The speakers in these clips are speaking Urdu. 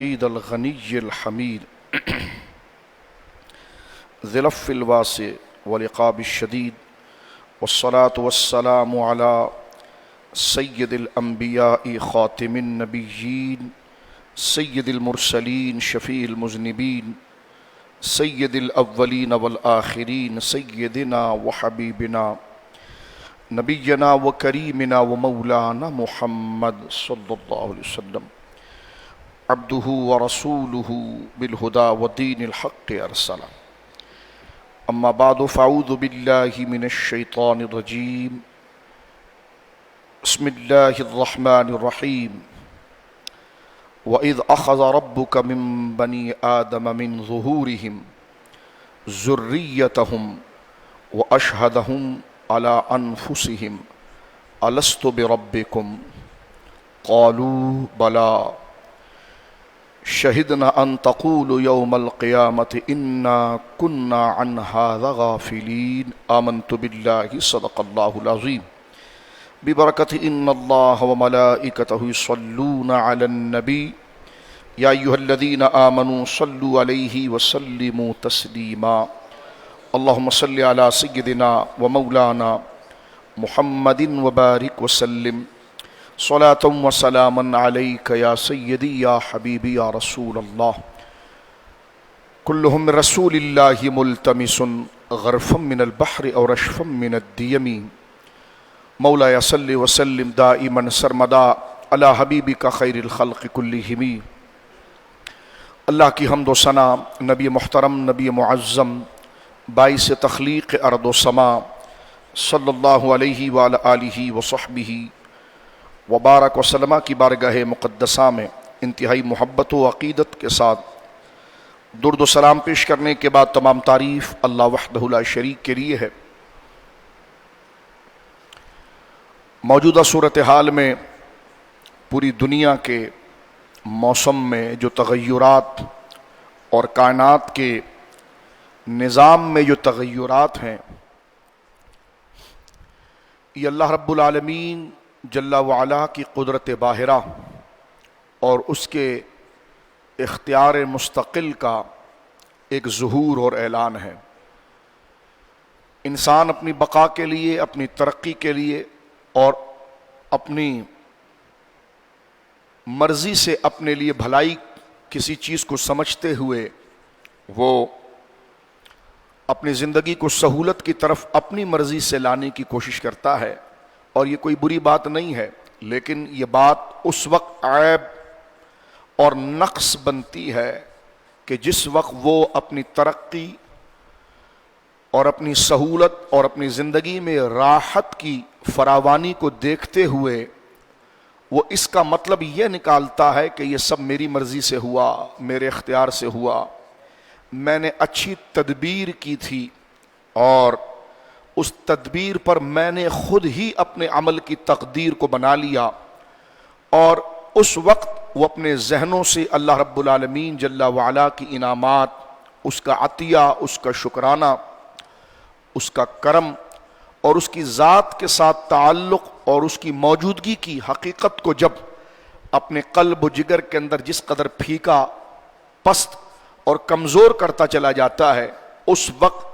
الغني الحميد ذي العفو الواسع والعقاب الشديد والصلاة والسلام على سيد الأنبياء خاتم النبيين سيد المرسلين شفيع المذنبين سيد الأولين والآخرين سيدنا وحبيبنا نبينا وكريمنا ومولانا محمد صلى الله عليه وسلم عبده ورسوله بالهدى ودين الحق أرسله أما بعد فأعوذ بالله من الشيطان الرجيم بسم الله الرحمن الرحيم وإذ أخذ ربك من بني آدم من ظهورهم ذريتهم وأشهدهم على أنفسهم ألست بربكم قالوا بلى شهدنا أن تقولوا يوم القيامة إنا كنا عن هذا غافلين آمنت بالله صدق الله العظيم ببركة إن الله وملائكته يصلون على النبي يا أيها الذين آمنوا صلوا عليه وسلموا تسليما اللهم صل على سيدنا ومولانا محمد وبارك وسلم صلاة وسلاما عليك يا سيدي يا حبيبي يا رسول الله كلهم من رسول الله ملتمس غرفا من البحر أو رشفا من الديم مولاي صل وسلم دائما سرمدا على حبيبك خير الخلق كلهم اللہ کی حمد و ثنا نبی محترم نبی معظم باعث تخلیق ارض و سما صلی اللہ علیہ وآلہ آلہ وصحبہ وبارک وسلم کی بارگاہ مقدسہ میں انتہائی محبت و عقیدت کے ساتھ درود و سلام پیش کرنے کے بعد تمام تعریف اللہ وحدہ لا شریک کے لیے ہے۔ موجودہ صورتحال میں پوری دنیا کے موسم میں جو تغیرات اور کائنات کے نظام میں جو تغیرات ہیں، یہ اللہ رب العالمین جل وعلا کی قدرت باہرہ اور اس کے اختیار مستقل کا ایک ظہور اور اعلان ہے۔ انسان اپنی بقا کے لیے، اپنی ترقی کے لیے اور اپنی مرضی سے اپنے لیے بھلائی کسی چیز کو سمجھتے ہوئے وہ اپنی زندگی کو سہولت کی طرف اپنی مرضی سے لانے کی کوشش کرتا ہے، اور یہ کوئی بری بات نہیں ہے، لیکن یہ بات اس وقت عیب اور نقص بنتی ہے کہ جس وقت وہ اپنی ترقی اور اپنی سہولت اور اپنی زندگی میں راحت کی فراوانی کو دیکھتے ہوئے وہ اس کا مطلب یہ نکالتا ہے کہ یہ سب میری مرضی سے ہوا، میرے اختیار سے ہوا، میں نے اچھی تدبیر کی تھی اور اس تدبیر پر میں نے خود ہی اپنے عمل کی تقدیر کو بنا لیا، اور اس وقت وہ اپنے ذہنوں سے اللہ رب العالمین جل وعلا کی انعامات، اس کا عطیہ، اس کا شکرانہ، اس کا کرم اور اس کی ذات کے ساتھ تعلق اور اس کی موجودگی کی حقیقت کو جب اپنے قلب و جگر کے اندر جس قدر پھیکا، پست اور کمزور کرتا چلا جاتا ہے، اس وقت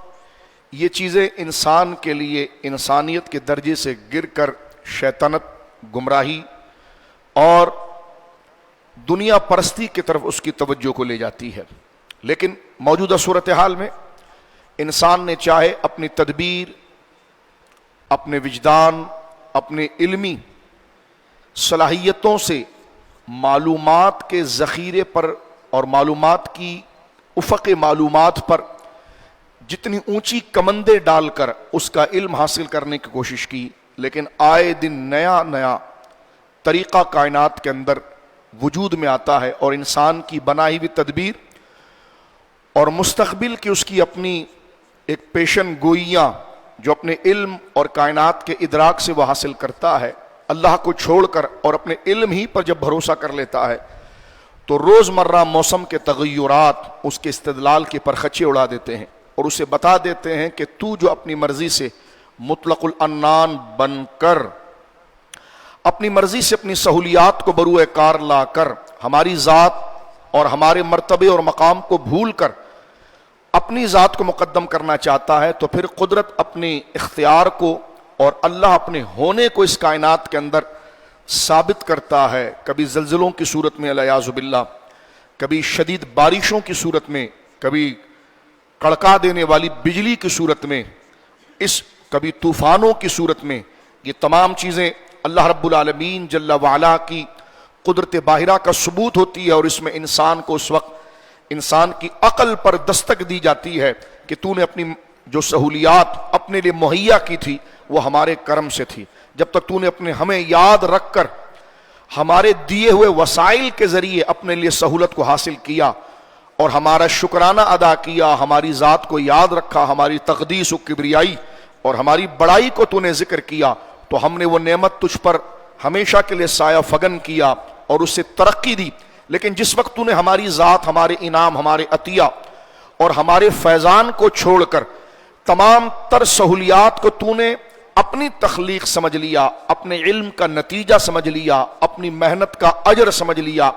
یہ چیزیں انسان کے لیے انسانیت کے درجے سے گر کر شیطنت، گمراہی اور دنیا پرستی کی طرف اس کی توجہ کو لے جاتی ہے۔ لیکن موجودہ صورتحال میں انسان نے چاہے اپنی تدبیر، اپنے وجدان، اپنے علمی صلاحیتوں سے معلومات کے ذخیرے پر اور معلومات کی افق معلومات پر جتنی اونچی کمندیں ڈال کر اس کا علم حاصل کرنے کی کوشش کی، لیکن آئے دن نیا نیا طریقہ کائنات کے اندر وجود میں آتا ہے، اور انسان کی بنائی ہوئی تدبیر اور مستقبل کی اس کی اپنی ایک پیشن گوئیاں جو اپنے علم اور کائنات کے ادراک سے وہ حاصل کرتا ہے، اللہ کو چھوڑ کر اور اپنے علم ہی پر جب بھروسہ کر لیتا ہے تو روزمرہ موسم کے تغیرات اس کے استدلال کے پرخچے اڑا دیتے ہیں اور اسے بتا دیتے ہیں کہ تو جو اپنی مرضی سے مطلق العنان بن کر اپنی مرضی سے اپنی سہولیات کو بروئے کار لا کر ہماری ذات اور ہمارے مرتبے اور مقام کو بھول کر اپنی ذات کو مقدم کرنا چاہتا ہے تو پھر قدرت اپنے اختیار کو اور اللہ اپنے ہونے کو اس کائنات کے اندر ثابت کرتا ہے، کبھی زلزلوں کی صورت میں الیاذ باللہ، کبھی شدید بارشوں کی صورت میں، کبھی کڑکا دینے والی بجلی کی صورت میں، کبھی طوفانوں کی صورت میں۔ یہ تمام چیزیں اللہ رب العالمین جل وعلا کی قدرت باہرہ کا ثبوت ہوتی ہے، اور اس میں انسان کو اس وقت انسان کی عقل پر دستک دی جاتی ہے کہ تو نے اپنی جو سہولیات اپنے لیے مہیا کی تھی وہ ہمارے کرم سے تھی۔ جب تک تو نے ہمیں یاد رکھ کر ہمارے دیے ہوئے وسائل کے ذریعے اپنے لیے سہولت کو حاصل کیا اور ہمارا شکرانہ ادا کیا، ہماری ذات کو یاد رکھا، ہماری تقدیس و کبریائی اور ہماری بڑائی کو تو نے ذکر کیا، تو ہم نے وہ نعمت تجھ پر ہمیشہ کے لیے سایہ فگن کیا اور اس سے ترقی دی۔ لیکن جس وقت تو نے ہماری ذات، ہمارے انعام، ہمارے عطیہ اور ہمارے فیضان کو چھوڑ کر تمام تر سہولیات کو تو نے اپنی تخلیق سمجھ لیا، اپنے علم کا نتیجہ سمجھ لیا، اپنی محنت کا اجر سمجھ لیا،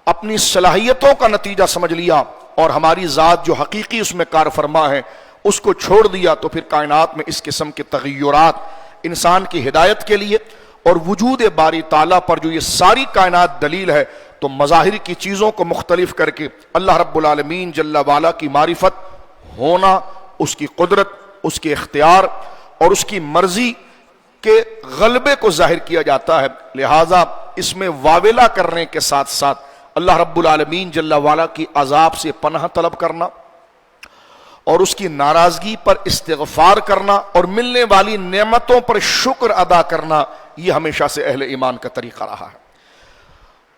اپنی صلاحیتوں کا نتیجہ سمجھ لیا، اور ہماری ذات جو حقیقی اس میں کار فرما ہے اس کو چھوڑ دیا، تو پھر کائنات میں اس قسم کے تغیرات انسان کی ہدایت کے لیے اور وجود باری تعالیٰ پر جو یہ ساری کائنات دلیل ہے، تو مظاہر کی چیزوں کو مختلف کر کے اللہ رب العالمین جل وعلا کی معرفت ہونا، اس کی قدرت، اس کے اختیار اور اس کی مرضی کے غلبے کو ظاہر کیا جاتا ہے۔ لہٰذا اس میں واویلا کرنے کے ساتھ ساتھ اللہ رب العالمین جل وعلا کی عذاب سے پناہ طلب کرنا اور اس کی ناراضگی پر استغفار کرنا اور ملنے والی نعمتوں پر شکر ادا کرنا، یہ ہمیشہ سے اہل ایمان کا طریقہ رہا ہے۔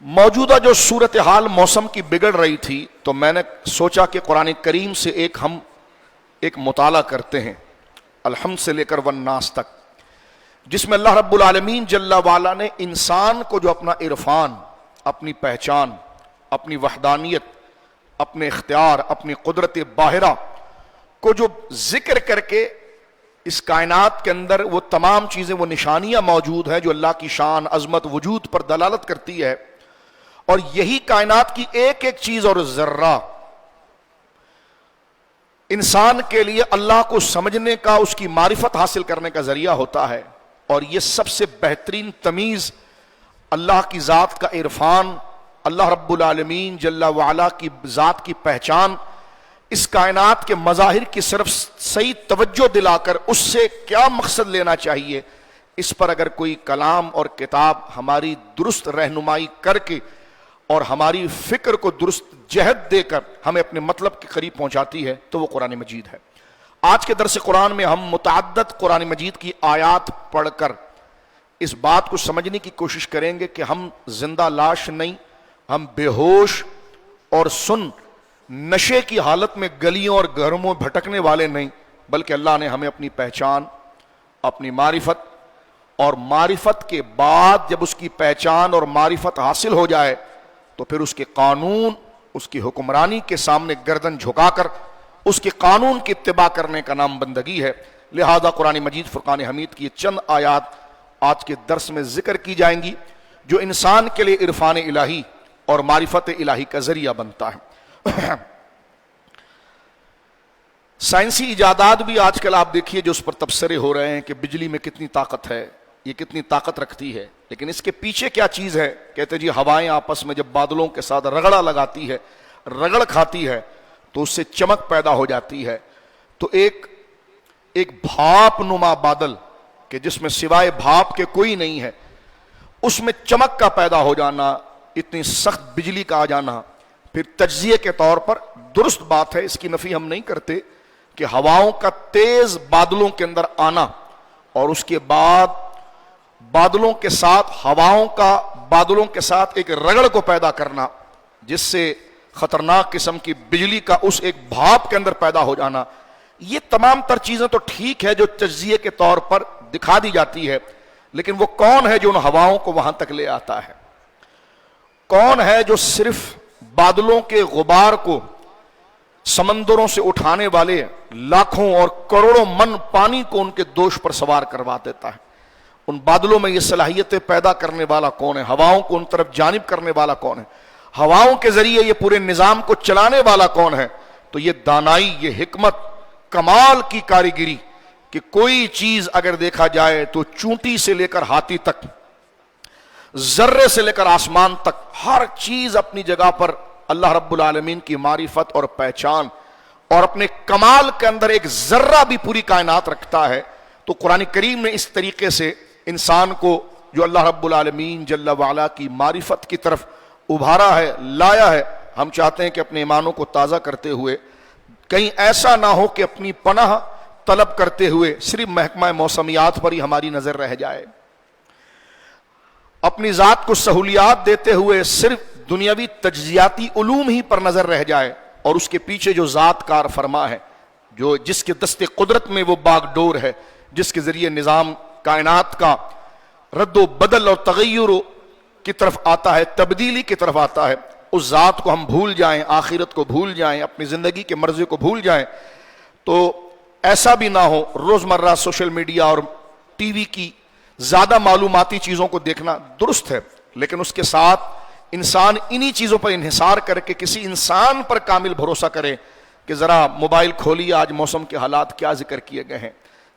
موجودہ جو صورتحال موسم کی بگڑ رہی تھی، تو میں نے سوچا کہ قرآن کریم سے ہم ایک مطالعہ کرتے ہیں، الحمد سے لے کر والناس تک، جس میں اللہ رب العالمین جل وعلا نے انسان کو جو اپنا عرفان، اپنی پہچان، اپنی وحدانیت، اپنے اختیار، اپنی قدرت باہرہ کو جو ذکر کر کے اس کائنات کے اندر وہ تمام چیزیں، وہ نشانیاں موجود ہیں جو اللہ کی شان، عظمت، وجود پر دلالت کرتی ہے، اور یہی کائنات کی ایک ایک چیز اور ذرہ انسان کے لیے اللہ کو سمجھنے کا، اس کی معرفت حاصل کرنے کا ذریعہ ہوتا ہے۔ اور یہ سب سے بہترین تمیز اللہ کی ذات کا عرفان، اللہ رب العالمین جل وعلا کی ذات کی پہچان، اس کائنات کے مظاہر کی صرف صحیح توجہ دلا کر اس سے کیا مقصد لینا چاہیے، اس پر اگر کوئی کلام اور کتاب ہماری درست رہنمائی کر کے اور ہماری فکر کو درست جہت دے کر ہمیں اپنے مطلب کے قریب پہنچاتی ہے، تو وہ قرآن مجید ہے۔ آج کے درس قرآن میں ہم متعدد قرآن مجید کی آیات پڑھ کر اس بات کو سمجھنے کی کوشش کریں گے کہ ہم زندہ لاش نہیں، ہم بے ہوش اور نشے کی حالت میں گلیوں اور گھروں میں بھٹکنے والے نہیں، بلکہ اللہ نے ہمیں اپنی پہچان، اپنی معرفت، اور معرفت کے بعد جب اس کی پہچان اور معرفت حاصل ہو جائے تو پھر اس کے قانون، اس کی حکمرانی کے سامنے گردن جھکا کر اس کے قانون کی اتباع کرنے کا نام بندگی ہے۔ لہذا قرآن مجید فرقان حمید کی یہ چند آیات آج کے درس میں ذکر کی جائیں گی جو انسان کے لیے عرفان الہی اور معرفت الہی کا ذریعہ بنتا ہے۔ سائنسی ایجادات بھی آج کل آپ دیکھیے جو اس پر تبصرے ہو رہے ہیں کہ بجلی میں کتنی طاقت ہے، یہ کتنی طاقت رکھتی ہے، لیکن اس کے پیچھے کیا چیز ہے؟ کہتے جی ہوائیں آپس میں جب بادلوں کے ساتھ رگڑا لگاتی ہے، رگڑ کھاتی ہے، تو اس سے چمک پیدا ہو جاتی ہے۔ تو ایک بھاپ نما بادل کہ جس میں سوائے بھاپ کے کوئی نہیں ہے، اس میں چمک کا پیدا ہو جانا، اتنی سخت بجلی کا آ جانا، پھر تجزیے کے طور پر درست بات ہے، اس کی نفی ہم نہیں کرتے کہ ہواؤں کا تیز بادلوں کے اندر آنا اور اس کے بعد بادلوں کے ساتھ ہواؤں کا بادلوں کے ساتھ ایک رگڑ کو پیدا کرنا، جس سے خطرناک قسم کی بجلی کا اس ایک بھاپ کے اندر پیدا ہو جانا، یہ تمام تر چیزیں تو ٹھیک ہے جو تجزیے کے طور پر دکھا دی جاتی ہے، لیکن وہ کون ہے جو ان ہواؤں کو وہاں تک لے آتا ہے؟ کون ہے جو صرف بادلوں کے غبار کو سمندروں سے اٹھانے والے لاکھوں اور کروڑوں من پانی کو ان کے دوش پر سوار کروا دیتا ہے؟ ان بادلوں میں یہ صلاحیتیں پیدا کرنے والا کون ہے؟ ہواؤں کو ان طرف جانب کرنے والا کون ہے؟ ہواؤں کے ذریعے یہ پورے نظام کو چلانے والا کون ہے؟ تو یہ دانائی، یہ حکمت، کمال کی کاریگری کہ کوئی چیز اگر دیکھا جائے تو چونٹی سے لے کر ہاتھی تک، ذرے سے لے کر آسمان تک، ہر چیز اپنی جگہ پر اللہ رب العالمین کی معرفت اور پہچان اور اپنے کمال کے اندر ایک ذرہ بھی پوری کائنات رکھتا ہے۔ تو قرآن کریم نے اس طریقے سے انسان کو جو اللہ رب العالمین جل وعلا کی معرفت کی طرف ابھارا ہے، لایا ہے۔ ہم چاہتے ہیں کہ اپنے ایمانوں کو تازہ کرتے ہوئے کہیں ایسا نہ ہو کہ اپنی پناہ طلب کرتے ہوئے صرف محکمہ موسمیات پر ہی ہماری نظر رہ جائے، اپنی ذات کو سہولیات دیتے ہوئے صرف دنیاوی تجزیاتی علوم ہی پر نظر رہ جائے، اور اس کے پیچھے جو ذات کار فرما ہے، جو جس کے دست قدرت میں وہ باغ ڈور ہے، جس کے ذریعے نظام کائنات کا رد و بدل اور تغیر کی طرف آتا ہے، تبدیلی کی طرف آتا ہے، اس ذات کو ہم بھول جائیں، آخرت کو بھول جائیں، اپنی زندگی کے مرضی کو بھول جائیں، تو ایسا بھی نہ ہو۔ روزمرہ سوشل میڈیا اور ٹی وی کی زیادہ معلوماتی چیزوں کو دیکھنا درست ہے، لیکن اس کے ساتھ انسان انہی چیزوں پر انحصار کر کے کسی انسان پر کامل بھروسہ کرے کہ ذرا موبائل کھولیے، آج موسم کے حالات کیا ذکر کیے گئے ہیں،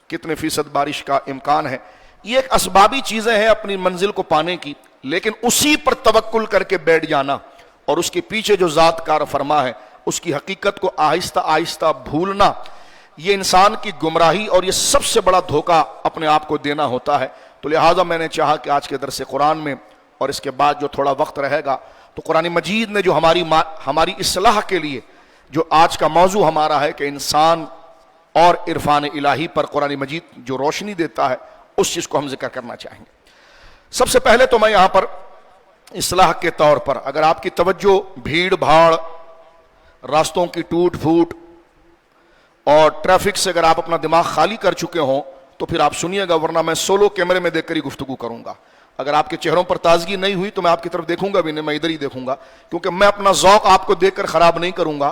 کتنے فیصد بارش کا امکان ہے۔ یہ ایک اسبابی چیزیں ہیں اپنی منزل کو پانے کی، لیکن اسی پر توکل کر کے بیٹھ جانا اور اس کے پیچھے جو ذات کار فرما ہے اس کی حقیقت کو آہستہ آہستہ بھولنا، یہ انسان کی گمراہی اور یہ سب سے بڑا دھوکہ اپنے آپ کو دینا ہوتا ہے۔ تو لہٰذا میں نے چاہا کہ آج کے درس قرآن میں اور اس کے بعد جو تھوڑا وقت رہے گا تو قرآن مجید نے جو ہماری اصلاح کے لیے جو آج کا موضوع ہمارا ہے کہ انسان اور عرفان الہی پر قرآن مجید جو روشنی دیتا ہے، اس چیز کو ہم ذکر کرنا چاہیں گے۔ سب سے پہلے تو میں یہاں پر اصلاح کے طور پر اگر آپ کی توجہ بھیڑ بھاڑ، راستوں کی ٹوٹ پھوٹ اور ٹریفک سے اگر آپ اپنا دماغ خالی کر چکے ہوں تو پھر آپ سنیے گا، ورنہ میں سولو کیمرے میں دیکھ کر ہی گفتگو کروں گا۔ اگر آپ کے چہروں پر تازگی نہیں ہوئی تو میں آپ کی طرف دیکھوں گا بھی نہیں، میں ادھر ہی دیکھوں گا، کیونکہ میں اپنا ذوق آپ کو دیکھ کر خراب نہیں کروں گا،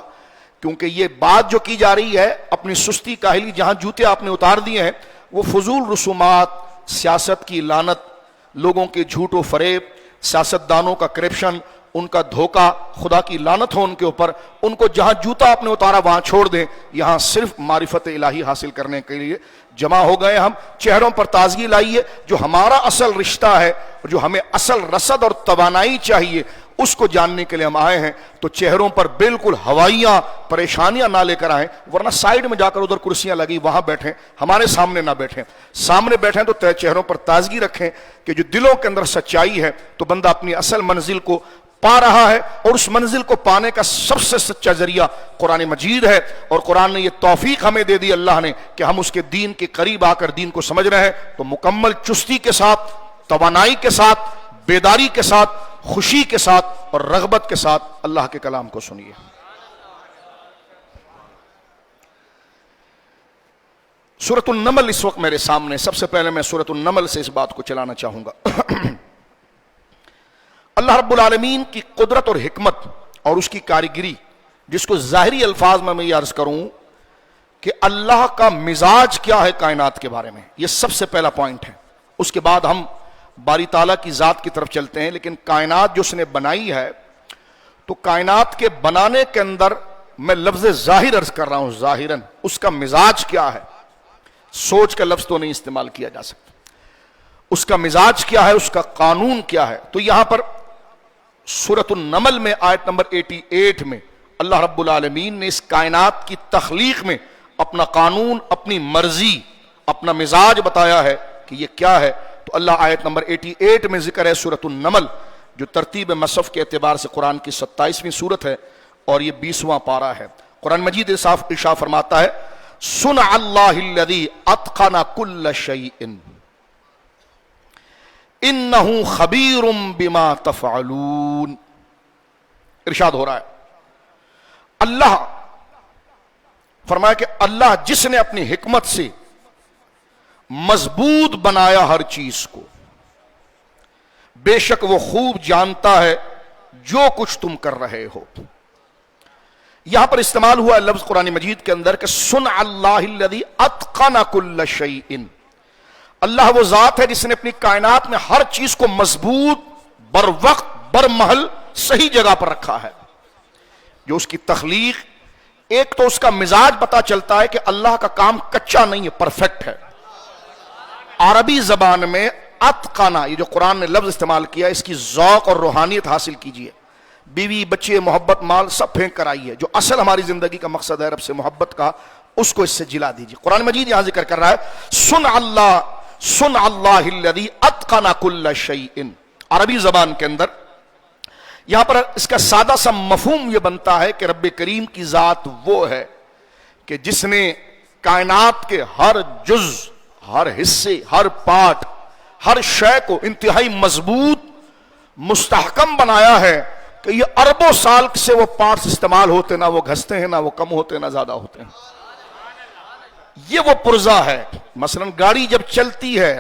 کیونکہ یہ بات جو کی جا رہی ہے اپنی سستی کاہلی جہاں جوتے آپ نے اتار دیے ہیں، وہ فضول رسومات، سیاست کی لعنت، لوگوں کے جھوٹ و فریب، سیاستدانوں کا کرپشن، ان کا دھوکہ، خدا کی لعنت ہو ان کے اوپر، ان کو جہاں جوتا آپ نے اتارا وہاں چھوڑ دیں، یہاں صرف معرفت الہی حاصل کرنے کے لیے جمع ہو گئے ہم۔ چہروں پر تازگی لائیے، جو ہمارا اصل رشتہ ہے، جو ہمیں اصل رصد اور توانائی چاہیے، اس کو جاننے کے لیے ہم آئے ہیں۔ تو چہروں پر بالکل ہوائیاں پریشانیاں نہ لے کر آئیں، ورنہ سائیڈ میں جا کر ادھر کرسیاں لگی وہاں بیٹھیں، ہمارے سامنے نہ بیٹھیں۔ سامنے بیٹھیں تو چہروں پر تازگی رکھیں کہ جو دلوں کے اندر سچائی ہے تو بندہ اپنی اصل منزل کو پا رہا ہے، اور اس منزل کو پانے کا سب سے سچا ذریعہ قرآن مجید ہے، اور قرآن نے یہ توفیق ہمیں دے دی اللہ نے کہ ہم اس کے دین کے قریب آ کر دین کو سمجھ رہے ہیں۔ تو مکمل چستی کے ساتھ، توانائی کے ساتھ، بیداری کے ساتھ، خوشی کے ساتھ اور رغبت کے ساتھ اللہ کے کلام کو سنیے۔ سورۃ النمل اس وقت میرے سامنے، سب سے پہلے میں سورۃ النمل سے اس بات کو چلانا چاہوں گا۔ اللہ رب العالمین کی قدرت اور حکمت اور اس کی کاریگری، جس کو ظاہری الفاظ میں یہ عرض کروں کہ اللہ کا مزاج کیا ہے کائنات کے بارے میں، یہ سب سے پہلا پوائنٹ ہے۔ اس کے بعد ہم باری تعالیٰ کی ذات کی طرف چلتے ہیں، لیکن کائنات جو اس نے بنائی ہے، تو کائنات کے بنانے کے اندر میں لفظ ظاہر عرض کر رہا ہوں، ظاہراً اس کا مزاج کیا ہے، سوچ کا لفظ تو نہیں استعمال کیا جا سکتا، اس کا مزاج کیا ہے، اس کا قانون کیا ہے۔ تو یہاں پر سورۃ النمل میں آیت نمبر 88 میں اللہ رب العالمین نے اس کائنات کی تخلیق میں اپنا قانون، اپنی مرضی، اپنا مزاج بتایا ہے کہ یہ کیا ہے۔ تو اللہ آیت نمبر 88 میں ذکر ہے سورۃ النمل، جو ترتیب مصحف کے اعتبار سے قرآن کی 27ویں سورت ہے اور یہ 20واں پارہ ہے۔ قرآن مجید ارشاد فرماتا ہے، صنع اللہ الذی اتقن کل شیء انہ خبیر بما تفعلون۔ ارشاد ہو رہا ہے، اللہ فرمایا کہ اللہ جس نے اپنی حکمت سے مضبوط بنایا ہر چیز کو، بے شک وہ خوب جانتا ہے جو کچھ تم کر رہے ہو۔ یہاں پر استعمال ہوا لفظ قرآن مجید کے اندر کہ صنع اللہ الذی اتقن کل شیء۔ اللہ وہ ذات ہے جس نے اپنی کائنات میں ہر چیز کو مضبوط، بر وقت، بر محل صحیح جگہ پر رکھا ہے. جو اس کی تخلیق، ایک تو اس کا مزاج پتا چلتا ہے کہ اللہ کا کام کچا نہیں ہے، پرفیکٹ ہے. عربی زبان میں اتقنا، یہ جو قرآن نے لفظ استعمال کیا، اس کی ذوق اور روحانیت حاصل کیجئے. بیوی بچے محبت مال سب پھینک کر آئی ہے. جو اصل ہماری زندگی کا مقصد ہے رب سے محبت کا، اس کو اس سے جلا دیجئے. قرآن مجید یہاں ذکر کر رہا ہے سن اللہ الذی اتقن کل شیء. عربی زبان کے اندر یہاں پر اس کا سادہ سا مفہوم یہ بنتا ہے کہ رب کریم کی ذات وہ ہے کہ جس نے کائنات کے ہر جز، ہر حصے، ہر پارٹ، ہر شے کو انتہائی مضبوط مستحکم بنایا ہے کہ یہ اربوں سال سے وہ پارٹس استعمال ہوتے، نہ وہ گھستے ہیں، نہ وہ کم ہوتے، نہ زیادہ ہوتے ہیں. یہ وہ پرزہ ہے. مثلا گاڑی جب چلتی ہے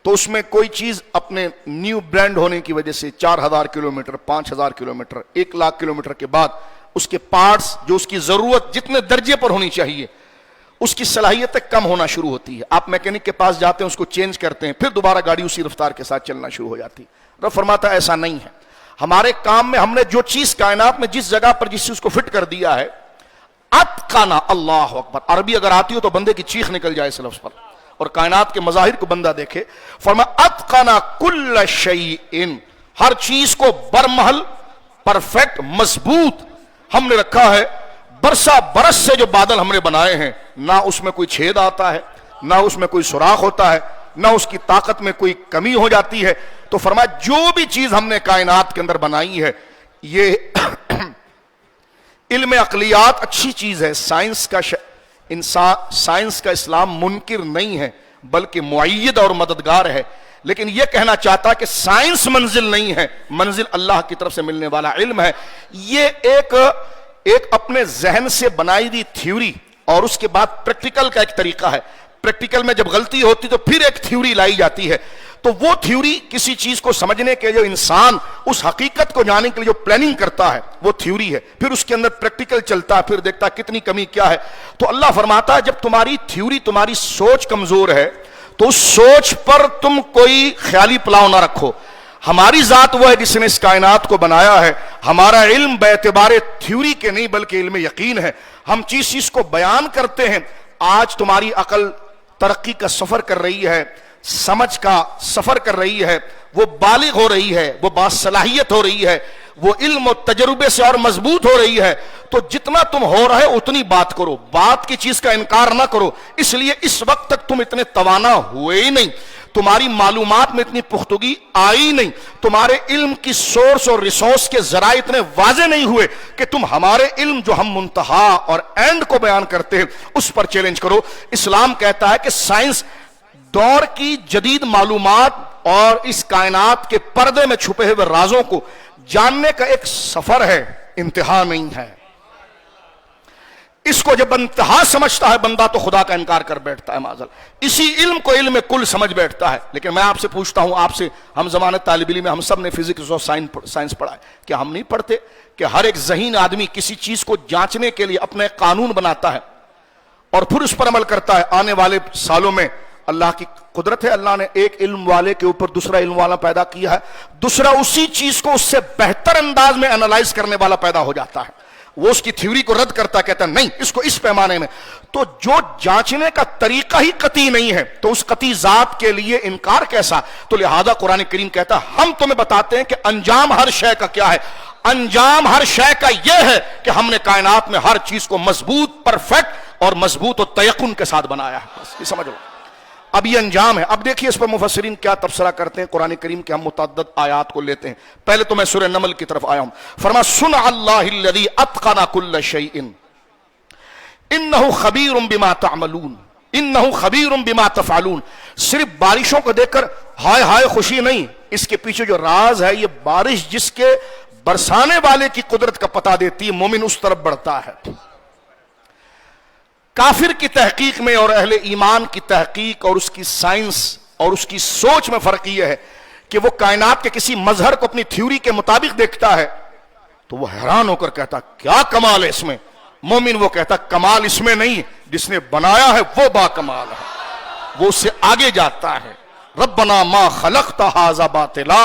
تو اس میں کوئی چیز اپنے نیو برانڈ ہونے کی وجہ سے 4000 کلومیٹر، 5000 کلومیٹر، 1,00,000 کلومیٹر کے بعد اس کے پارٹس جو اس کی ضرورت جتنے درجے پر ہونی چاہیے اس کی صلاحیتیں کم ہونا شروع ہوتی ہے. آپ میکینک کے پاس جاتے ہیں، اس کو چینج کرتے ہیں، پھر دوبارہ گاڑی اسی رفتار کے ساتھ چلنا شروع ہو جاتی ہے. رب فرماتا ہے ایسا نہیں ہے. ہمارے کام میں ہم نے جو چیز کائنات میں جس جگہ پر جس چیز کو فٹ کر دیا ہے، اتقنا. اللہ اکبر. عربی اگر آتی ہو تو بندے کی چیخ نکل جائے اس لفظ پر، اور کائنات کے مظاہر کو بندہ دیکھے. فرمایا اتقنا کل شیء، ہر چیز کو برمحل، پرفیکٹ، مضبوط ہم نے رکھا ہے. برسا برس سے جو بادل ہم نے بنائے ہیں، نہ اس میں کوئی چھید آتا ہے، نہ اس میں کوئی سوراخ ہوتا ہے، نہ اس کی طاقت میں کوئی کمی ہو جاتی ہے. تو فرمایا جو بھی چیز ہم نے کائنات کے اندر بنائی ہے، یہ علم عقلیات اچھی چیز ہے. سائنس کا اسلام منکر نہیں ہے بلکہ معید اور مددگار ہے. لیکن یہ کہنا چاہتا کہ سائنس منزل نہیں ہے، منزل اللہ کی طرف سے ملنے والا علم ہے. یہ ایک اپنے ذہن سے بنائی دی تھیوری اور اس کے بعد پریکٹیکل کا ایک طریقہ ہے. پریکٹیکل میں جب غلطی ہوتی تو پھر ایک تھیوری لائی جاتی ہے. تو وہ تھیوری کسی چیز کو سمجھنے کے جو انسان اس حقیقت کو جاننے کے لیے جو پلاننگ کرتا ہے وہ تھیوری ہے. پھر اس کے اندر پریکٹیکل چلتا ہے، پھر دیکھتا ہے کتنی کمی کیا ہے. تو اللہ فرماتا ہے جب تمہاری تھیوری، تمہاری سوچ کمزور ہے تو اس سوچ پر تم کوئی خیالی پلاؤ نہ رکھو. ہماری ذات وہ ہے جس نے اس کائنات کو بنایا ہے. ہمارا علم بے اعتبار تھیوری کے نہیں بلکہ علم یقین ہے. ہم چیز کو بیان کرتے ہیں. آج تمہاری عقل ترقی کا سفر کر رہی ہے، سمجھ کا سفر کر رہی ہے، وہ بالغ ہو رہی ہے، وہ باصلاحیت ہو رہی ہے، وہ علم و تجربے سے اور مضبوط ہو رہی ہے. تو جتنا تم ہو رہے اتنی بات کرو، بات کی چیز کا انکار نہ کرو. اس لیے اس وقت تک تم اتنے توانا ہوئے ہی نہیں، تمہاری معلومات میں اتنی پختگی آئی نہیں، تمہارے علم کی سورس اور ریسورس کے ذرائع اتنے واضح نہیں ہوئے کہ تم ہمارے علم جو ہم منتہا اور اینڈ کو بیان کرتے ہیں اس پر چیلنج کرو. اسلام کہتا ہے کہ سائنس دور کی جدید معلومات اور اس کائنات کے پردے میں چھپے ہوئے رازوں کو جاننے کا ایک سفر ہے، انتہا نہیں ہے. اس کو جب انتہا سمجھتا ہے بندہ تو خدا کا انکار کر بیٹھتا ہے معاذ اللہ. اسی علم کو علم کل سمجھ بیٹھتا ہے. لیکن میں آپ سے پوچھتا ہوں، آپ سے، ہم زمانہ طالب علم میں ہم سب نے فزکس اور سائنس پڑھا ہے، کیا ہم نہیں پڑھتے کہ ہر ایک ذہین آدمی کسی چیز کو جانچنے کے لیے اپنے قانون بناتا ہے اور پھر اس پر عمل کرتا ہے. آنے والے سالوں میں اللہ کی قدرت ہے، اللہ نے ایک علم والے کے اوپر دوسرا علم والا پیدا کیا ہے، دوسرا اسی چیز کو اس سے بہتر انداز میں انالائز کرنے والا پیدا ہو جاتا ہے. وہ اس کی تھیوری کو رد کرتا ہے، کہتا ہے نہیں، اس کو اس پیمانے میں. تو جو جانچنے کا طریقہ ہی قطعی نہیں ہے تو اس قطعی ذات کے لیے انکار کیسا؟ تو لہذا قرآن کریم کہتا ہے ہم تمہیں بتاتے ہیں کہ انجام ہر شے کا کیا ہے. انجام ہر شے کا یہ ہے کہ ہم نے کائنات میں ہر چیز کو مضبوط، پرفیکٹ اور مضبوط و تیقن کے ساتھ بنایا ہے. بس یہ سمجھ لو. اب یہ انجام ہے. اب دیکھیے اس پر مفسرین کیا تبصرہ کرتے ہیں. قرآن کریم کے ہم متعدد آیات کو لیتے ہیں. پہلے تو میں سورہ نمل کی طرف آیا ہوں. فرمایا سنع اللہ الذی اتقن کل شیء انہ خبیر بما تعملون انہ خبیر بما تفعلون. صرف بارشوں کو دیکھ کر ہائے ہائے خوشی نہیں، اس کے پیچھے جو راز ہے، یہ بارش جس کے برسانے والے کی قدرت کا پتہ دیتی ہے، مومن اس طرف بڑھتا ہے. کافر کی تحقیق میں اور اہل ایمان کی تحقیق اور اس کی سائنس اور اس کی سوچ میں فرق یہ ہے کہ وہ کائنات کے کسی مظہر کو اپنی تھیوری کے مطابق دیکھتا ہے تو وہ حیران ہو کر کہتا کیا کمال ہے اس میں. مومن وہ کہتا کمال اس میں نہیں، جس نے بنایا ہے وہ با کمال ہے، وہ اس سے آگے جاتا ہے. ربنا ما خلقت ھذا باطلا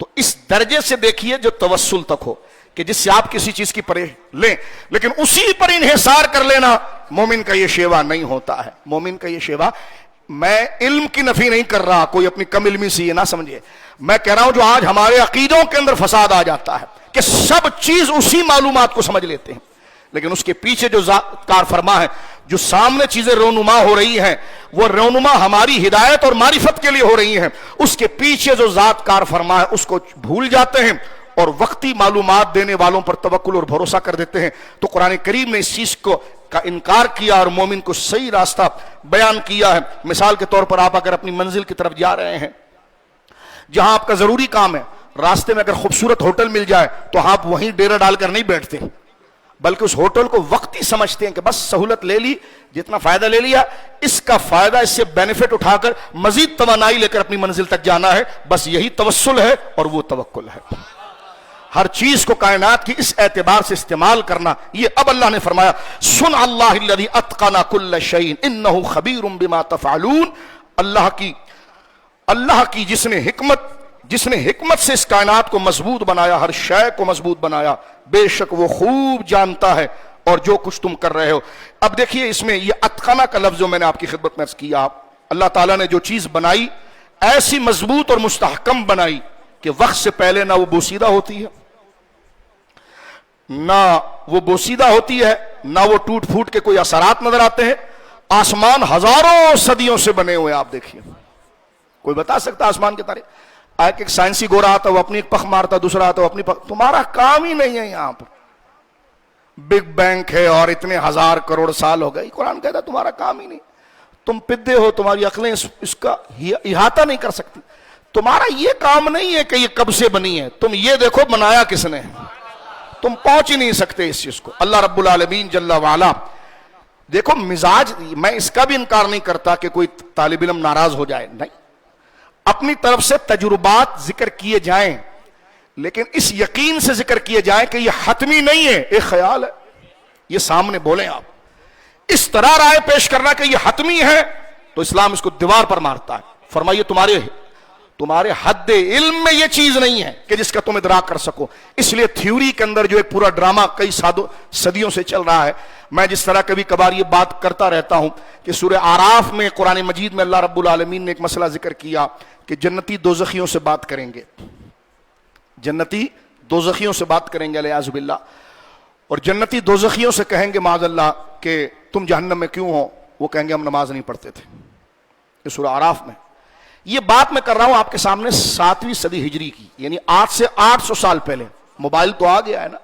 تو اس درجے سے دیکھیے جو توسل تک ہو کہ جس سے آپ کسی چیز کی پرے لیں، لیکن اسی پر انحصار کر لینا مومن کا یہ شیوا نہیں ہوتا ہے. مومن کا یہ شیوا، میں علم کی نفی نہیں کر رہا، کوئی اپنی کم علمی سے یہ نہ سمجھے، میں کہہ رہا ہوں جو آج ہمارے عقیدوں کے اندر فساد آ جاتا ہے کہ سب چیز اسی معلومات کو سمجھ لیتے ہیں، لیکن اس کے پیچھے جو ذات کار فرما ہے، جو سامنے چیزیں رونما ہو رہی ہیں، وہ رونما ہماری ہدایت اور معرفت کے لیے ہو رہی ہیں، اس کے پیچھے جو ذات کار فرما ہے اس کو بھول جاتے ہیں اور وقتی معلومات دینے والوں پر توکل اور بھروسہ کر دیتے ہیں. تو قرآن کریم نے اس چیز کو کا انکار کیا اور مومن کو صحیح راستہ بیان کیا ہے. مثال کے طور پر آپ اگر اپنی منزل کی طرف جا رہے ہیں، جہاں آپ کا ضروری کام ہے، راستے میں اگر خوبصورت ہوٹل مل جائے تو آپ وہیں ڈیرا ڈال کر نہیں بیٹھتے، بلکہ اس ہوٹل کو وقتی سمجھتے ہیں کہ بس سہولت لے لی، جتنا فائدہ لے لیا، اس کا فائدہ، اس سے بینیفٹ اٹھا کر مزید توانائی لے کر اپنی منزل تک جانا ہے. بس یہی توسل ہے اور وہ توکل ہے. ہر چیز کو کائنات کی اس اعتبار سے استعمال کرنا، یہ اب اللہ نے فرمایا سن اللہ الذی اتقن کل شیء انہ خبیر بما تفعلون. اللہ کی جس نے حکمت سے اس کائنات کو مضبوط بنایا، ہر شے کو مضبوط بنایا، بے شک وہ خوب جانتا ہے اور جو کچھ تم کر رہے ہو. اب دیکھیے اس میں یہ اتقنا کا لفظ جو میں نے آپ کی خدمت میں عرض کیا، اللہ تعالیٰ نے جو چیز بنائی ایسی مضبوط اور مستحکم بنائی کہ وقت سے پہلے نہ وہ بوسیدہ ہوتی ہے، نہ وہ بوسیدہ ہوتی ہے، نہ وہ ٹوٹ پھوٹ کے کوئی اثرات نظر آتے ہیں. آسمان ہزاروں صدیوں سے بنے ہوئے، آپ دیکھیے، کوئی بتا سکتا آسمان کے تارے؟ ایک سائنسی گورا آتا وہ اپنی ایک پخ مارتا، دوسرا آتا وہ اپنی پخ. تمہارا کام ہی نہیں ہے یہاں پر. بگ بینگ ہے اور اتنے ہزار کروڑ سال ہو گئے، قرآن کہتا ہے تمہارا کام ہی نہیں. تم پدے ہو، تمہاری عقلیں اس کا احاطہ نہیں کر سکتی. تمہارا یہ کام نہیں ہے کہ یہ کب سے بنی ہے، تم یہ دیکھو بنایا کس نے. تم پہنچ ہی نہیں سکتے اس چیز کو. اللہ رب العالمین جل وعلا، دیکھو مزاج، میں اس کا بھی انکار نہیں کرتا کہ کوئی طالب علم ناراض ہو جائے، نہیں، اپنی طرف سے تجربات ذکر کیے جائیں، لیکن اس یقین سے ذکر کیے جائیں کہ یہ حتمی نہیں ہے، ایک خیال ہے، یہ سامنے بولیں آپ. اس طرح رائے پیش کرنا کہ یہ حتمی ہے تو اسلام اس کو دیوار پر مارتا ہے. فرمائیے تمہارے حد علم میں یہ چیز نہیں ہے کہ جس کا تم ادراک کر سکو. اس لیے تھیوری کے اندر جو ایک پورا ڈرامہ کئی صدیوں سے چل رہا ہے، میں جس طرح کبھی کبھار یہ بات کرتا رہتا ہوں کہ سورہ اعراف میں قرآن مجید میں اللہ رب العالمین نے ایک مسئلہ ذکر کیا کہ جنتی دوزخیوں سے بات کریں گے، جنتی دوزخیوں سے بات کریں گے علیاذ باللہ، اور جنتی دوزخیوں سے کہیں گے معاذ اللہ کہ تم جہنم میں کیوں ہو؟ وہ کہیں گے ہم نماز نہیں پڑھتے تھے. یہ سورہ اعراف میں. یہ بات میں کر رہا ہوں آپ کے سامنے 7ویں صدی ہجری کی، یعنی آج سے 800 سال پہلے. موبائل تو آ گیا ہے نا،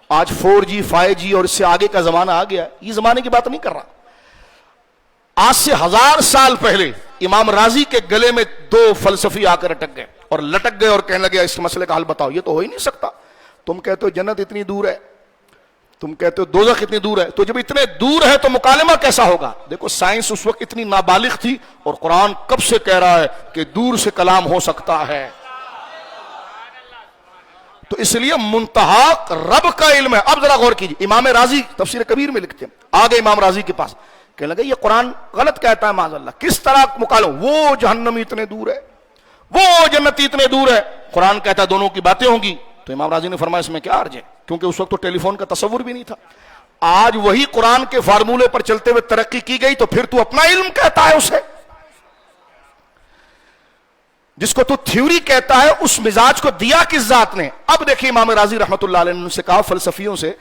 آج 4G 5G اور اس سے آگے کا زمانہ آ گیا ہے. یہ زمانے کی بات نہیں کر رہا. آج سے 1000 سال پہلے امام رازی کے گلے میں 2 فلسفی آ کر اٹک گئے اور لٹک گئے اور کہنے لگے اس مسئلے کا حل بتاؤ. یہ تو ہو ہی نہیں سکتا. تم کہتے ہو جنت اتنی دور ہے، تم کہتے ہو دوزخ اتنی دور ہے، تو جب اتنے دور ہے تو مکالمہ کیسا ہوگا؟ دیکھو سائنس اس وقت اتنی نابالغ تھی اور قرآن کب سے کہہ رہا ہے کہ دور سے کلام ہو سکتا ہے. تو اس لیے منتہا رب کا علم ہے. اب ذرا غور کیجیے، امام رازی تفسیر کبیر میں لکھتے ہیں، آگے امام رازی کے پاس کہنے لگے یہ قرآن غلط کہتا ہے معاذ اللہ. کس طرح مکالمہ؟ وہ جہنمی اتنے دور ہے، وہ جنتی اتنے دور ہے، قرآن کہتا ہے دونوں کی باتیں ہوں گی. تو امام رازی نے فرمایا اس میں کیا عرض ہے، کیونکہ اس وقت تو ٹیلی فون کا تصور بھی نہیں تھا. آج وہی قرآن کے فارمولے پر چلتے ہوئے ترقی کی گئی، تو پھر تو اپنا علم کہتا ہے اسے، جس کو تو تھیوری کہتا ہے، اس مزاج کو دیا کس ذات نے؟ اب دیکھیے امام رازی رحمۃ اللہ علیہ نے سے کہا فلسفیوں سے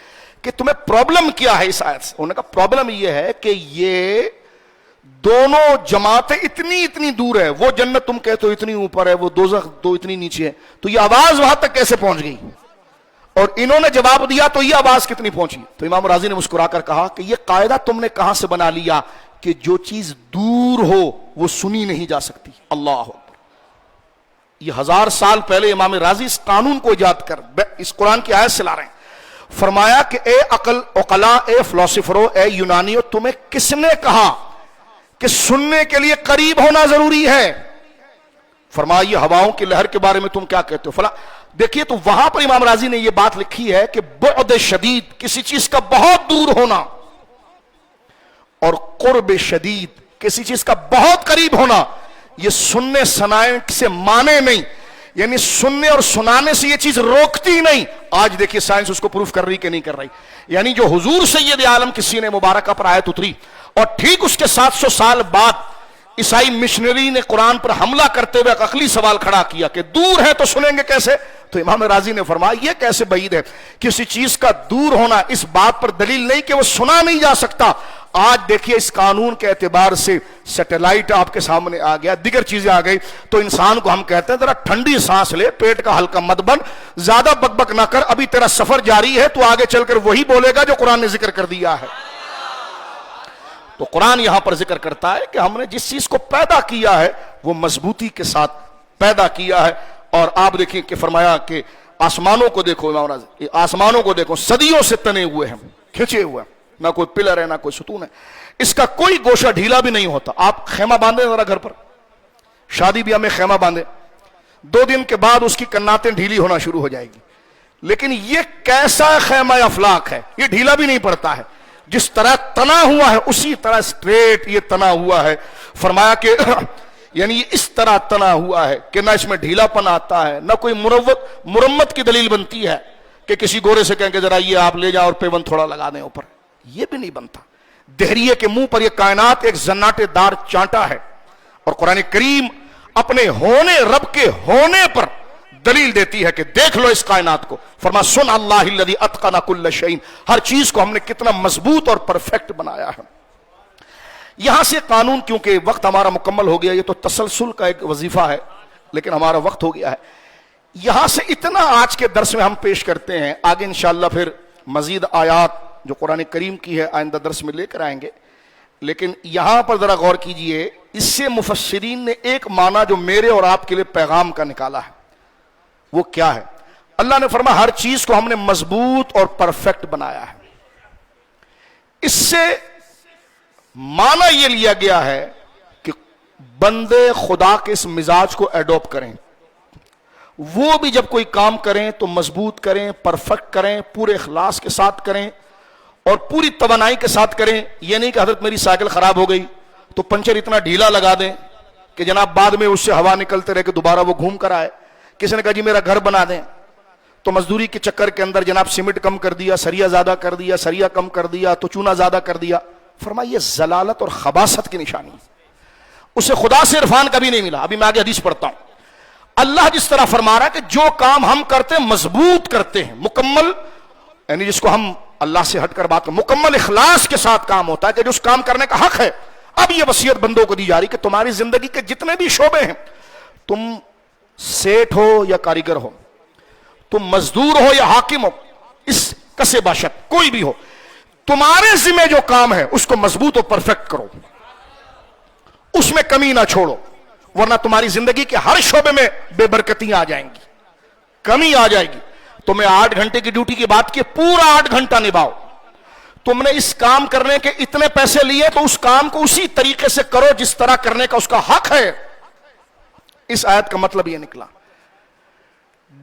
کہ تمہیں پرابلم کیا ہے اس آیت سے؟ انہوں نے کہا پرابلم یہ ہے کہ یہ دونوں جماعتیں اتنی دور ہے، وہ جنت تم کہتے ہو اتنی اوپر ہے، وہ دوزخ تو اتنی نیچے ہے، تو یہ آواز وہاں تک کیسے پہنچ گئی؟ اور انہوں نے جواب دیا تو یہ آواز کتنی پہنچی؟ تو امام رازی نے مسکرا کر کہا کہ یہ قاعدہ تم نے کہاں سے بنا لیا کہ جو چیز دور ہو وہ سنی نہیں جا سکتی؟ اللہ اکبر. یہ 1000 سال پہلے امام رازی اس قانون کو ایجاد کر اس قرآن کی آیت سے لا رہے ہیں. فرمایا کہ اے عقلاء، اے فلاسفروں، اے یونانیوں، تمہیں کس نے کہا کہ سننے کے لیے قریب ہونا ضروری ہے؟ فرمایا یہ ہواؤں کی لہر کے بارے میں تم کیا کہتے ہو فلاں. دیکھیے تو وہاں پر امام رازی نے یہ بات لکھی ہے کہ بعد شدید، کسی چیز کا بہت دور ہونا، اور قرب شدید، کسی چیز کا بہت قریب ہونا، یہ سننے سنائے سے مانے نہیں. یعنی سننے اور سنانے سے یہ چیز روکتی ہی نہیں. آج دیکھیے سائنس اس کو پروف کر رہی کہ نہیں کر رہی. یعنی جو حضور سید عالم کی سینے مبارکہ پر آیت اتری اور ٹھیک اس کے 700 سال بعد عیسائی مشنری نے قرآن پر حملہ کرتے ہوئے ایک عقلی سوال کھڑا کیا کہ دور ہے تو سنیں گے کیسے, تو امام رازی نے فرمایا یہ کیسے بعید ہے. کسی چیز کا دور ہونا اس بات پر دلیل نہیں کہ وہ سنا نہیں جا سکتا. آج دیکھیے اس قانون کے اعتبار سے سیٹلائٹ آپ کے سامنے آ گیا, دیگر چیزیں آ گئی, تو انسان کو ہم کہتے ہیں ذرا ٹھنڈی سانس لے, پیٹ کا ہلکا مت بن, زیادہ بک بک نہ کر, ابھی تیرا سفر جاری ہے, تو آگے چل کر وہی بولے گا جو قرآن نے ذکر کر دیا ہے. تو قرآن یہاں پر ذکر کرتا ہے کہ ہم نے جس چیز کو پیدا کیا ہے وہ مضبوطی کے ساتھ پیدا کیا ہے. اور آپ دیکھیں کہ فرمایا کہ آسمانوں کو دیکھو, آسمانوں کو دیکھو, صدیوں سے تنے ہوئے ہیں, کھنچے ہوئے ہیں, نہ کوئی پلر ہے نہ کوئی ستون ہے, اس کا کوئی گوشہ ڈھیلا بھی نہیں ہوتا. آپ خیمہ باندھیں ذرا گھر پر, شادی بیاہ میں خیمہ باندھیں, 2 دن کے بعد اس کی کناتیں ڈھیلی ہونا شروع ہو جائے گی. لیکن یہ کیسا خیمہ افلاک ہے, یہ ڈھیلا بھی نہیں پڑتا ہے, جس طرح تنا ہوا ہے اسی طرح سٹریٹ یہ تنا ہوا ہے. فرمایا کہ یعنی یہ اس طرح تنا ہوا ہے کہ نہ اس میں ڈھیلا پن آتا ہے, نہ کوئی مرمت کی دلیل بنتی ہے کہ کسی گورے سے کہیں کہ ذرا یہ آپ لے جاؤ اور پیون تھوڑا لگا دیں اوپر, یہ بھی نہیں بنتا. دہریے کے منہ پر یہ کائنات ایک زناٹے دار چانٹا ہے, اور قرآن کریم اپنے ہونے, رب کے ہونے پر دلیل دیتی ہے کہ دیکھ لو اس کائنات کو. فرما سن اللہ الذی اتقن کل شیء, ہر چیز کو ہم نے کتنا مضبوط اور پرفیکٹ بنایا ہے. یہاں سے قانون, کیونکہ وقت ہمارا مکمل ہو گیا, یہ تو تسلسل کا ایک وظیفہ ہے لیکن ہمارا وقت ہو گیا ہے, یہاں سے اتنا آج کے درس میں ہم پیش کرتے ہیں. آگے انشاءاللہ پھر مزید آیات جو قرآن کریم کی ہے آئندہ درس میں لے کر آئیں گے. لیکن یہاں پر ذرا غور کیجئے, اس سے مفسرین نے ایک معنی جو میرے اور آپ کے لیے پیغام کا نکالا ہے, وہ کیا ہے؟ اللہ نے فرمایا ہر چیز کو ہم نے مضبوط اور پرفیکٹ بنایا ہے. اس سے معنی یہ لیا گیا ہے کہ بندے خدا کے اس مزاج کو ایڈوپٹ کریں, وہ بھی جب کوئی کام کریں تو مضبوط کریں, پرفیکٹ کریں, پورے اخلاص کے ساتھ کریں اور پوری توانائی کے ساتھ کریں. یہ نہیں کہ حضرت میری سائیکل خراب ہو گئی تو پنچر اتنا ڈھیلا لگا دیں کہ جناب بعد میں اس سے ہوا نکلتے رہے کہ دوبارہ وہ گھوم کر آئے. کسی نے کہا جی میرا گھر بنا دیں, تو مزدوری کے چکر کے اندر جناب سیمنٹ کم کر دیا, سریا زیادہ کر دیا, سریا کم کر دیا, تو چونا زیادہ کر دیا. فرمایا یہ ضلالت اور خباثت کی نشانی, اسے خدا سے عرفان کبھی نہیں ملا. ابھی میں آگے حدیث پڑھتا ہوں. اللہ جس طرح فرما رہا ہے کہ جو کام ہم کرتے ہیں مضبوط کرتے ہیں, مکمل, یعنی جس کو ہم اللہ سے ہٹ کر بات کریں, مکمل اخلاص کے ساتھ کام ہوتا ہے کہ جو اس کام کرنے کا حق ہے. اب یہ وصیت بندوں کو دی جا رہی کہ تمہاری زندگی کے جتنے بھی شعبے ہیں, تم سیٹ ہو یا کاریگر ہو, تم مزدور ہو یا حاکم ہو, اس کسے باشد کوئی بھی ہو, تمہارے ذمہ جو کام ہے اس کو مضبوط اور پرفیکٹ کرو, اس میں کمی نہ چھوڑو, ورنہ تمہاری زندگی کے ہر شعبے میں بے برکتیاں آ جائیں گی, کمی آ جائے گی. تمہیں 8 گھنٹے کی ڈیوٹی کی بات کی, پورا 8 گھنٹہ نبھاؤ. تم نے اس کام کرنے کے اتنے پیسے لیے تو اس کام کو اسی طریقے سے کرو جس طرح کرنے کا اس کا حق ہے. اس آیت کا مطلب یہ نکلا,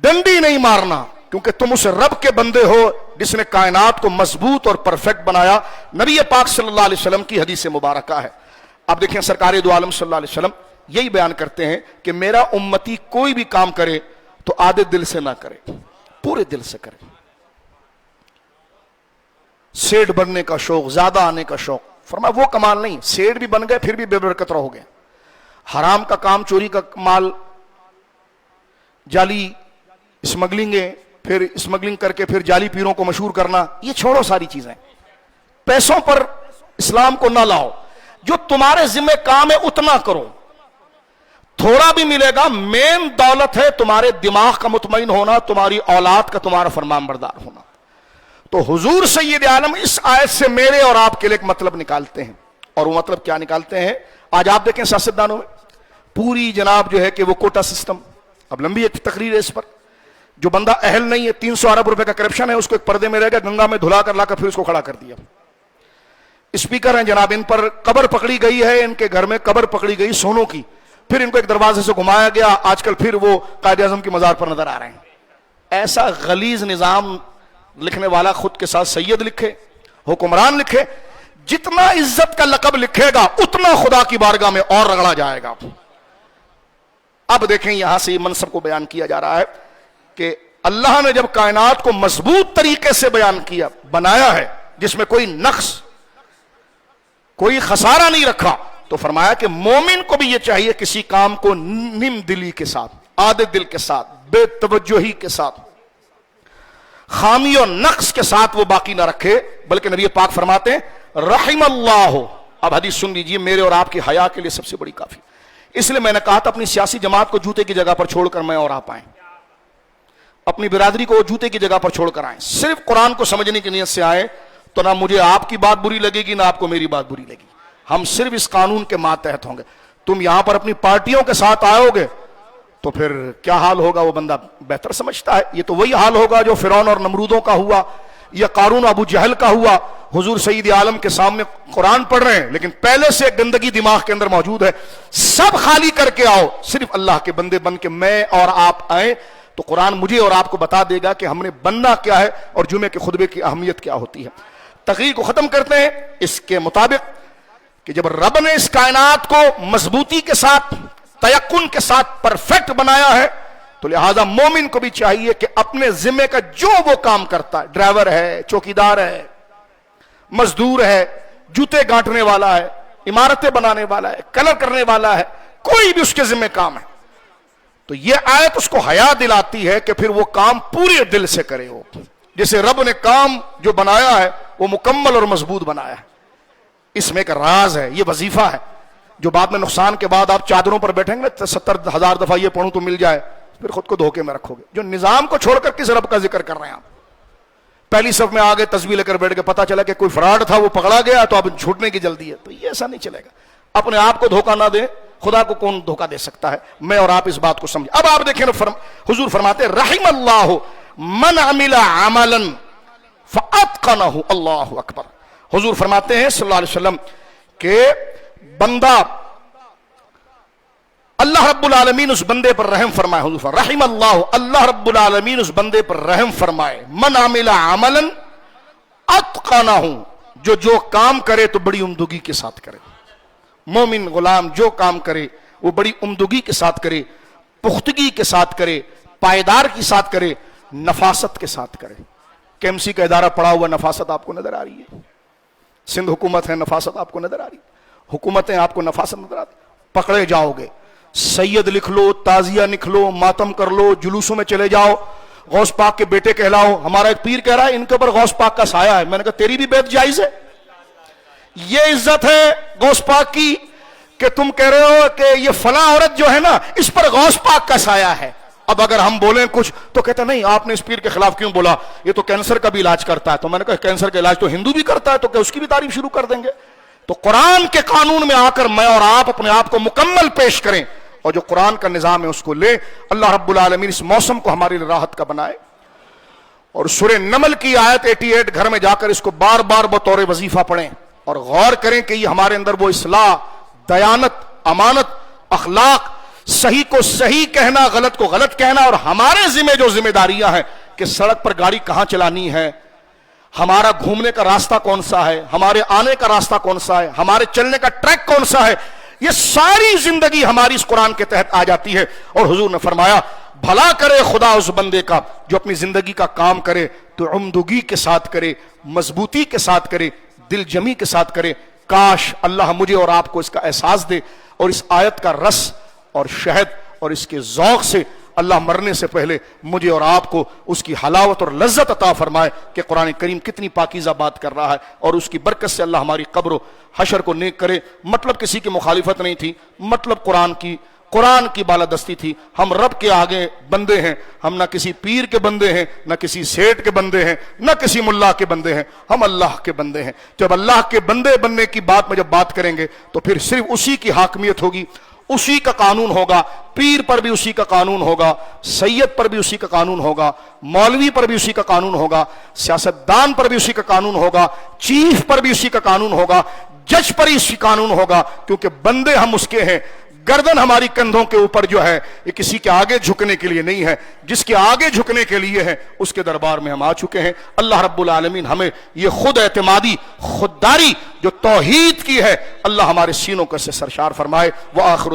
ڈنڈی نہیں مارنا, کیونکہ تم اس رب کے بندے ہو جس نے کائنات کو مضبوط اور پرفیکٹ بنایا. نبی پاک صلی اللہ علیہ وسلم کی حدیث مبارکہ ہے. اب دیکھیں سرکار دو عالم صلی اللہ علیہ وسلم یہی بیان کرتے ہیں کہ میرا امتی کوئی بھی کام کرے تو آدھے دل سے نہ کرے, پورے دل سے کرے. سیٹ بننے کا شوق, زیادہ آنے کا شوق, فرمایا وہ کمال نہیں. سیٹ بھی بن گئے پھر بھی بے برکت رہو گے. حرام کا کام, چوری کا مال, جعلی اسمگلنگ, پھر اسمگلنگ کر کے پھر جعلی پیروں کو مشہور کرنا, یہ چھوڑو ساری چیزیں. پیسوں پر اسلام کو نہ لاؤ, جو تمہارے ذمہ کام ہے اتنا کرو, تھوڑا بھی ملے گا. مین دولت ہے تمہارے دماغ کا مطمئن ہونا, تمہاری اولاد کا تمہارا فرمان بردار ہونا. تو حضور سید عالم اس آیت سے میرے اور آپ کے لیے ایک مطلب نکالتے ہیں, اور وہ مطلب کیا نکالتے ہیں؟ آج آپ دیکھیں سیاستدانوں میں پوری جناب جو ہے کہ وہ کوٹا سسٹم. اب لمبی ایک تقریر ہے اس پر. جو بندہ اہل نہیں ہے, 300 ارب روپے کا کرپشن ہے, اس کو ایک پردے میں رہ گیا, گنگا میں دھلا کر لا کر پھر اس کو کھڑا کر دیا. اسپیکر ہیں جناب, ان پر قبر پکڑی گئی ہے, ان کے گھر میں قبر پکڑی گئی سونوں کی, پھر ان کو ایک دروازے سے گھمایا گیا, آج کل پھر وہ قائد اعظم کی مزار پر نظر آ رہے ہیں. ایسا غلیظ نظام لکھنے والا خود کے ساتھ سید لکھے, حکمران لکھے, جتنا عزت کا لقب لکھے گا اتنا خدا کی بارگاہ میں اور رگڑا جائے گا. اب دیکھیں یہاں سے یہ منصب کو بیان کیا جا رہا ہے کہ اللہ نے جب کائنات کو مضبوط طریقے سے بیان کیا، بنایا ہے، جس میں کوئی نقص، کوئی خسارہ نہیں رکھا، تو فرمایا کہ مومن کو بھی یہ چاہیے کسی کام کو نیم دلی کے ساتھ، آدھے دل کے ساتھ، بے توجہی کے ساتھ، خامی اور نقص کے ساتھ وہ باقی نہ رکھے، بلکہ نبی پاک فرماتے ہیں رحم اللہ. اب حدیث سن لیجئے، میرے اور آپ کی حیا کے لیے سب سے بڑی کافی. اس لیے میں نے کہا تھا اپنی سیاسی جماعت کو جوتے کی جگہ پر چھوڑ کر میں اور آپ آئیں، اپنی برادری کو جوتے کی جگہ پر چھوڑ کر آئیں، صرف قرآن کو سمجھنے کی نیت سے آئیں، تو نہ مجھے آپ کی بات بری لگے گی نہ آپ کو میری بات بری لگی. ہم صرف اس قانون کے ماتحت ہوں گے. تم یہاں پر اپنی پارٹیوں کے ساتھ آؤ گے تو پھر کیا حال ہوگا وہ بندہ بہتر سمجھتا ہے. یہ تو وہی حال ہوگا جو فرعون اور نمرودوں کا ہوا، یا قارون ابو جہل کا ہوا. حضور سید عالم کے سامنے قرآن پڑھ رہے ہیں لیکن پہلے سے گندگی دماغ کے اندر موجود ہے. سب خالی کر کے آؤ، صرف اللہ کے بندے بن کے میں اور آپ آئیں تو قرآن مجھے اور آپ کو بتا دے گا کہ ہم نے بننا کیا ہے اور جمعے کے خطبے کی اہمیت کیا ہوتی ہے. تقریر کو ختم کرتے ہیں اس کے مطابق کہ جب رب نے اس کائنات کو مضبوطی کے ساتھ، تیقن کے ساتھ پرفیکٹ بنایا ہے، تو لہذا مومن کو بھی چاہیے کہ اپنے ذمے کا جو وہ کام کرتا ہے، ڈرائیور ہے، چوکیدار ہے، مزدور ہے، جوتے گانٹنے والا ہے، عمارتیں بنانے والا ہے، کلر کرنے والا ہے، کوئی بھی اس کے ذمے کام ہے، تو یہ آیت اس کو حیا دلاتی ہے کہ پھر وہ کام پورے دل سے کرے. ہو جیسے رب نے کام جو بنایا ہے وہ مکمل اور مضبوط بنایا ہے. اس میں ایک راز ہے، یہ وظیفہ ہے جو بعد میں نقصان کے بعد آپ چادروں پر بیٹھیں گے 70,000 دفعہ یہ پڑھوں تو مل جائے، پھر خود کو دھوکے میں رکھو گے. جو نظام کو چھوڑ کر کس رب کا ذکر کر رہے ہیں آپ؟ پہلی صف میں آگے تسبیح لے کر بیٹھ کے پتا چلا کہ کوئی فراڈ تھا وہ پکڑا گیا تو اب چھوٹنے کی جلدی ہے. تو یہ ایسا نہیں چلے گا. اپنے آپ کو دھوکہ نہ دیں، خدا کو کون دھوکہ دے سکتا ہے. میں اور آپ اس بات کو سمجھیں. اب آپ دیکھیں حضور فرماتے ہیں رحم اللہ من عمل عملا فاتقنہ. اللہ اکبر. حضور فرماتے ہیں صلی اللہ علیہ وسلم کہ بندہ، اللہ رب العالمین اس بندے پر رحم فرمائے. حضور رحم اللہ، اللہ رب العالمین اس بندے پر رحم فرمائے. من عمل عملا اتقنہ، جو کام کرے تو بڑی عمدگی کے ساتھ کرے. مومن غلام جو کام کرے وہ بڑی عمدگی کے ساتھ کرے، پختگی کے ساتھ کرے، پائیدار کے ساتھ کرے، نفاست کے ساتھ کرے. KMC کا ادارہ پڑا ہوا نفاست آپ کو نظر آ رہی ہے؟ سندھ حکومت ہے، نفاست آپ کو نظر آ رہی ہے؟ حکومتیں آپ کو نفاست نظر آتی؟ پکڑے جاؤ گے، سید لکھ لو، تعزیہ لکھ لو، ماتم کر لو، جلوسوں میں چلے جاؤ، غوث پاک کے بیٹے کہلاؤ. ہمارا ایک پیر کہہ رہا ہے ان کے اوپر غوث پاک کا سایہ ہے. میں نے کہا تیری بھی بیعت جائز ہے؟ یہ عزت ہے غوث پاک کی کہ تم کہہ رہے ہو کہ یہ فلاں عورت جو ہے نا اس پر غوث پاک کا سایہ ہے. اب اگر ہم بولیں کچھ تو کہتے نہیں آپ نے اس پیر کے خلاف کیوں بولا، یہ تو کینسر کا بھی علاج کرتا ہے. تو میں نے کہا کینسر کا علاج تو ہندو بھی کرتا ہے، تو کیا اس کی بھی تعریف شروع کر دیں گے؟ تو قرآن کے قانون میں آ کر میں اور آپ اپنے آپ کو مکمل پیش کریں اور جو قرآن کا نظام ہے اس کو لیں. اللہ رب العالمین اس موسم کو ہمارے لیے راحت کا بنائے. اور سورہ نمل کی آیت 88 گھر میں جا کر اس کو بار بار بطور وظیفہ پڑھیں اور غور کریں کہ یہ ہمارے اندر وہ اصلاح، دیانت، امانت، اخلاق، صحیح کو صحیح کہنا، غلط کو غلط کہنا، اور ہمارے ذمہ جو ذمہ داریاں ہیں کہ سڑک پر گاڑی کہاں چلانی ہے، ہمارا گھومنے کا راستہ کون سا ہے، ہمارے آنے کا راستہ کون سا ہے، ہمارے چلنے کا ٹریک کون سا ہے، یہ ساری زندگی ہماری اس قرآن کے تحت آ جاتی ہے. اور حضور نے فرمایا بھلا کرے خدا اس بندے کا جو اپنی زندگی کا کام کرے تو عمدگی کے ساتھ کرے، مضبوطی کے ساتھ کرے، دل جمی کے ساتھ کرے. کاش اللہ مجھے اور آپ کو اس کا احساس دے اور اس آیت کا رس اور شہد اور اس کے ذوق سے اللہ مرنے سے پہلے مجھے اور آپ کو اس کی حلاوت اور لذت عطا فرمائے کہ قرآن کریم کتنی پاکیزہ بات کر رہا ہے، اور اس کی برکت سے اللہ ہماری قبر و حشر کو نیک کرے. مطلب کسی کی مخالفت نہیں تھی، مطلب قرآن کی بالادستی تھی. ہم رب کے آگے بندے ہیں، ہم نہ کسی پیر کے بندے ہیں، نہ کسی سیٹ کے بندے ہیں، نہ کسی ملا کے بندے ہیں، ہم اللہ کے بندے ہیں. جب اللہ کے بندے بننے کی بات میں جب بات کریں گے تو پھر صرف اسی کی حاکمیت ہوگی، اسی کا قانون ہوگا. پیر پر بھی اسی کا قانون ہوگا، سید پر بھی اسی کا قانون ہوگا، مولوی پر بھی اسی کا قانون ہوگا، سیاستدان پر بھی اسی کا قانون ہوگا، چیف پر بھی اسی کا قانون ہوگا، جج پر ہی اسی قانون ہوگا. کیونکہ بندے ہم اس کے ہیں. گردن ہماری کندھوں کے اوپر جو ہے یہ کسی کے آگے جھکنے کے لیے نہیں ہے، جس کے آگے جھکنے کے لیے ہے اس کے دربار میں ہم آ چکے ہیں. اللہ رب العالمین ہمیں یہ خود اعتمادی، خودداری جو توحید کی ہے، اللہ ہمارے سینوں کو سے سرشار فرمائے. وآخر